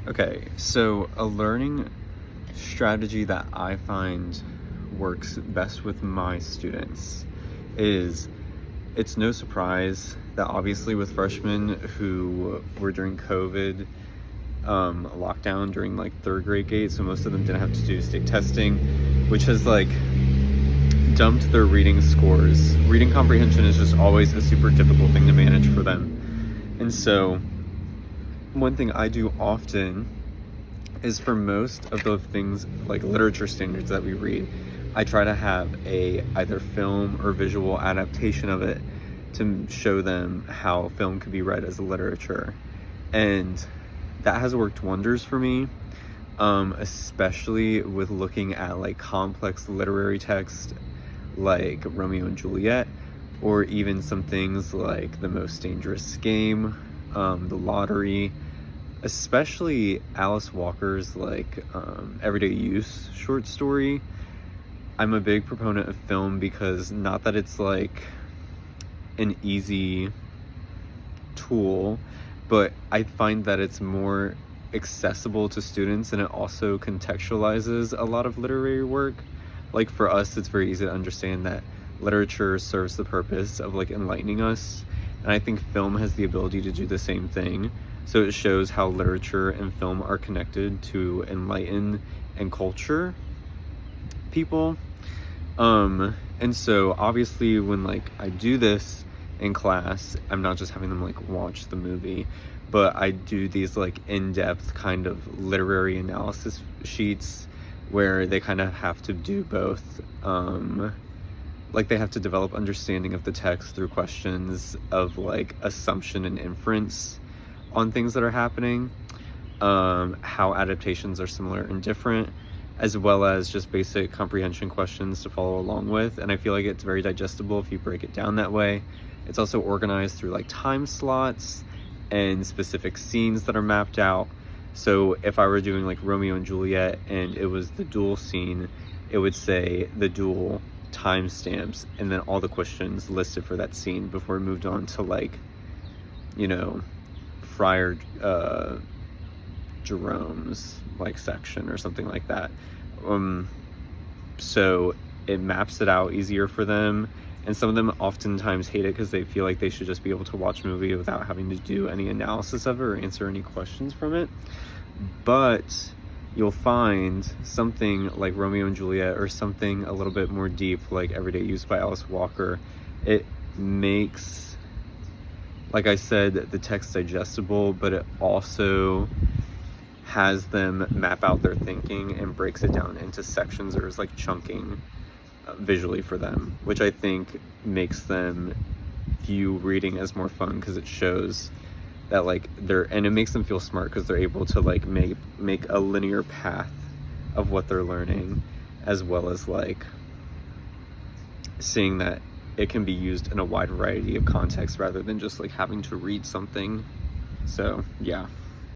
Okay, so a learning strategy that I find works best with my students is it's no surprise that obviously with freshmen who were during COVID lockdown during like third grade gate, so most of them didn't have to do state testing, which has like dumped their reading scores. Reading comprehension is just always a super difficult thing to manage for them. And so one thing I do often is for most of the things like literature standards that we read, I try to have a either film or visual adaptation of it to show them how film could be read as a literature. And that has worked wonders for me, especially with looking at like complex literary text like Romeo and Juliet, or even some things like The Most Dangerous Game, The Lottery, especially Alice Walker's like everyday use short story. I'm a big proponent of film because not that it's like an easy tool, but I find that it's more accessible to students and it also contextualizes a lot of literary work. Like for us, it's very easy to understand that literature serves the purpose of like enlightening us, and I think film has the ability to do the same thing. So it shows how literature and film are connected to enlighten and culture people. And so obviously when like I do this in class, I'm not just having them like watch the movie, but I do these like in-depth kind of literary analysis sheets where they kind of have to do both. Like they have to develop understanding of the text through questions of like assumption and inference on things that are happening, how adaptations are similar and different, as well as just basic comprehension questions to follow along with. And I feel like it's very digestible if you break it down that way. It's also organized through like time slots and specific scenes that are mapped out. So if I were doing like Romeo and Juliet and it was the duel scene, it would say the duel timestamps and then all the questions listed for that scene before we moved on to like, you know, Friar Jerome's like section or something like that. So it maps it out easier for them, and some of them oftentimes hate it because they feel like they should just be able to watch a movie without having to do any analysis of it or answer any questions from it. But you'll find something like Romeo and Juliet or something a little bit more deep like Everyday Use by Alice Walker, it makes, like I said, the text digestible, but it also has them map out their thinking and breaks it down into sections, or is like chunking visually for them, which I think makes them view reading as more fun because it shows that like and it makes them feel smart because they're able to like make a linear path of what they're learning, as well as like seeing that it can be used in a wide variety of contexts rather than just like having to read something. So yeah.